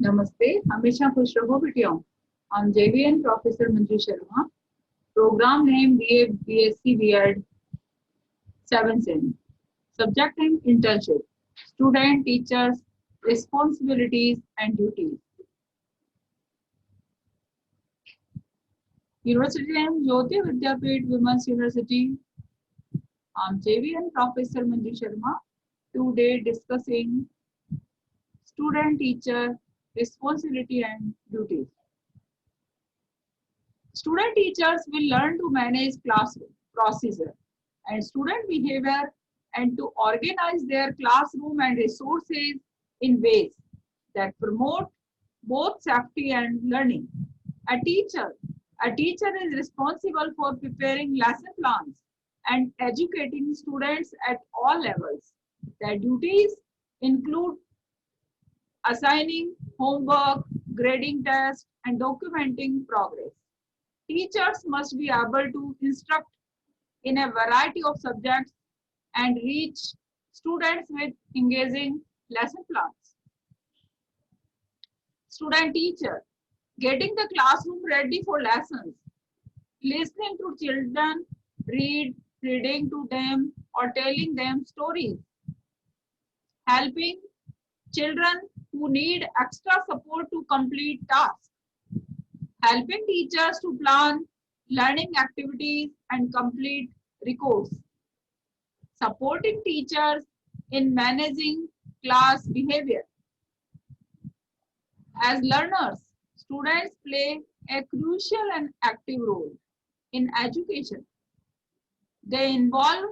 नमस्ते, हमेशा खुश रहो बिटियाओं। I'm JVN Professor Manju Sharma. Program name BA BSc B.Ed 7th Sem. Subject name internship. Student, teachers, responsibilities and duties. University name Jyoti Vidyapeeth Women's University. I'm JVN Professor Manju Sharma. Today discussing student, teacher, responsibility and duties. Student teachers will learn to manage classroom procedure and student behavior and to organize their classroom and resources in ways that promote both safety and learning. A teacher, a teacher is responsible for preparing lesson plans and educating students at all levels. Their duties include assigning homework, grading tests, and documenting progress. Teachers must be able to instruct in a variety of subjects and reach students with engaging lesson plans. Student teacher, getting the classroom ready for lessons, listening to children, reading to them or telling them stories, helping children who need extra support to complete tasks, helping teachers to plan learning activities and complete records, supporting teachers in managing class behavior. As learners, students play a crucial and active role in education. They involve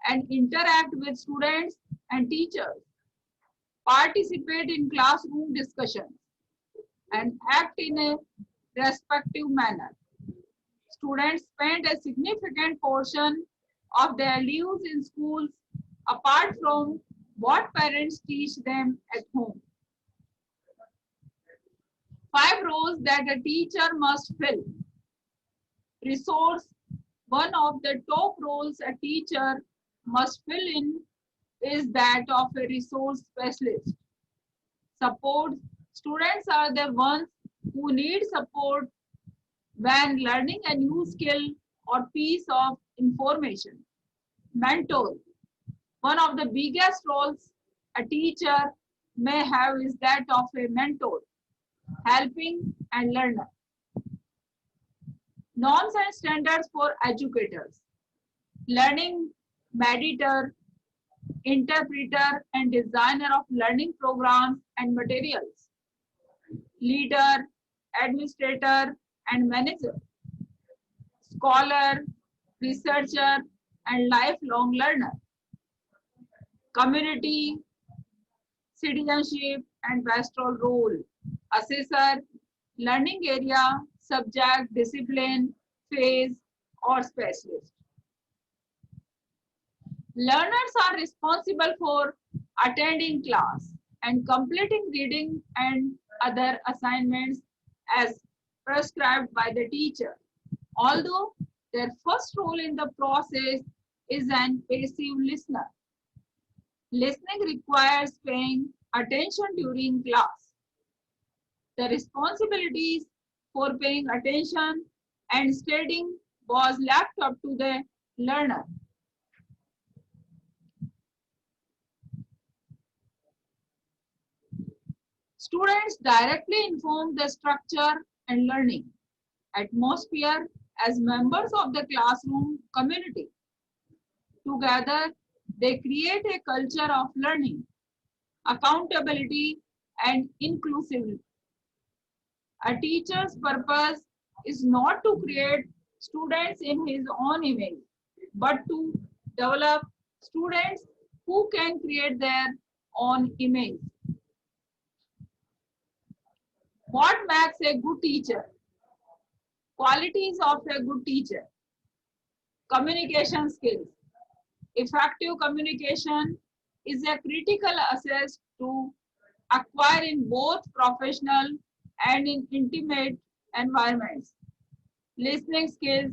and interact with students and teachers, participate in classroom discussions, and act in a respective manner. Students spend a significant portion of their lives in schools apart from what parents teach them at home. 5 roles that a teacher must fill. Resource. One of the top roles a teacher must fill in is that of a resource specialist. Support. Students are the ones who need support when learning a new skill or piece of information. Mentor. One of the biggest roles a teacher may have is that of a mentor, helping and learner. Norms and standards for educators. Learning mediator, interpreter, and designer of learning programs and materials. Leader, administrator, and manager. Scholar, researcher, and lifelong learner. Community, citizenship, and pastoral role. Assessor, learning area, subject, discipline, phase, or specialist. Learners are responsible for attending class and completing reading and other assignments as prescribed by the teacher. Although their first role in the process is an passive listener. Listening requires paying attention during class. The responsibilities for paying attention and studying was left up to the learner. Students directly inform the structure and learning atmosphere as members of the classroom community. Together, they create a culture of learning, accountability, and inclusivity. A teacher's purpose is not to create students in his own image, but to develop students who can create their own image. What makes a good teacher? Qualities of a good teacher. Communication skills. Effective communication is a critical asset to acquire in both professional and in intimate environments. Listening skills,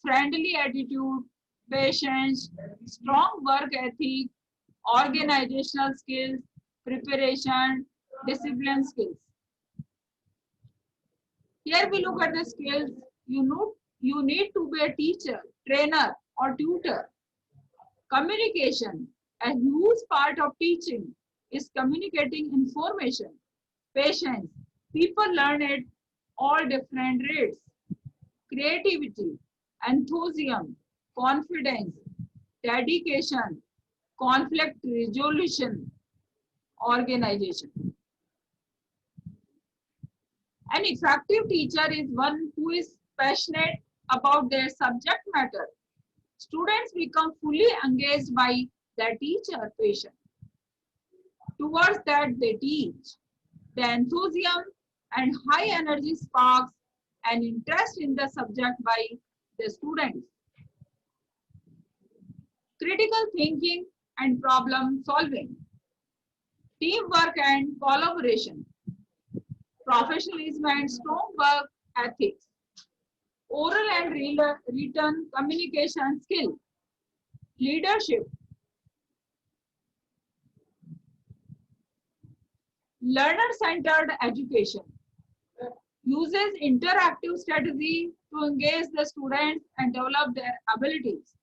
friendly attitude, patience, strong work ethic, organizational skills, preparation, discipline skills. Here we look at the skills you need to be a teacher, trainer, or tutor. Communication. A huge part of teaching is communicating information. Patience. People learn at all different rates. Creativity, enthusiasm, confidence, dedication, conflict resolution, organization. An effective teacher is one who is passionate about their subject matter. Students become fully engaged by their teacher patient. Towards that they teach. The enthusiasm and high energy sparks an interest in the subject by the students. Critical thinking and problem solving, teamwork and collaboration, professionalism and strong work ethics, oral and written communication skill, leadership, learner-centered education, uses interactive strategy to engage the students and develop their abilities.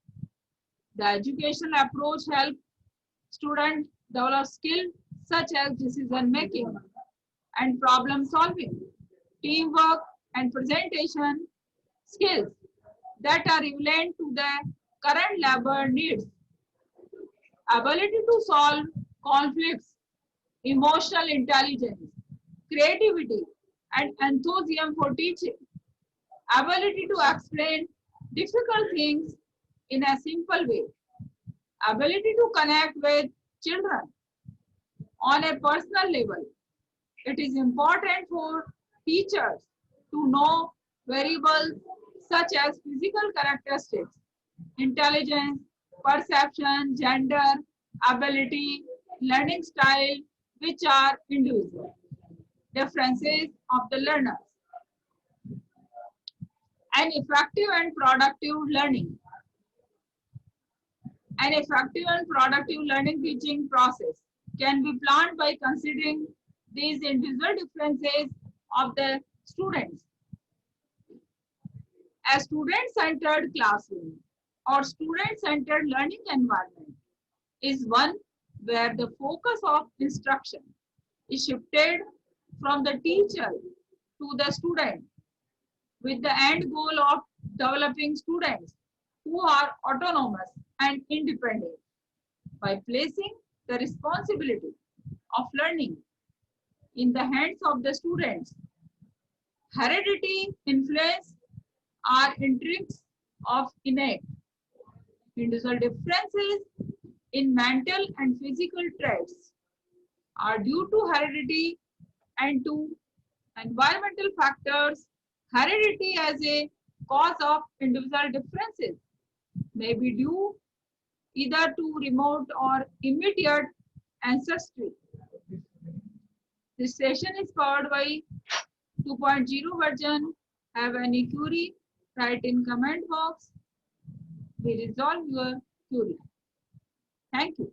The educational approach helps students develop skills such as decision making and problem solving, teamwork and presentation skills that are relevant to the current labor needs, ability to solve conflicts, emotional intelligence, creativity, and enthusiasm for teaching, ability to explain difficult things in a simple way, ability to connect with children on a personal level. It is important for teachers to know variables such as physical characteristics, intelligence, perception, gender, ability, learning style, which are individual differences of the learners. An effective and productive learning. An effective and productive learning teaching process can be planned by considering these individual differences of the students. A student-centered classroom or student-centered learning environment is one where the focus of instruction is shifted from the teacher to the student with the end goal of developing students who are autonomous and independent by placing the responsibility of learning in the hands of the students. Heredity, influence are intrigues of innate. Individual differences in mental and physical traits are due to heredity and to environmental factors. Heredity as a cause of individual differences may be due either to remote or immediate ancestry. This session is powered by 2.0 version. Have any query? Write in comment box. We resolve your query. Thank you.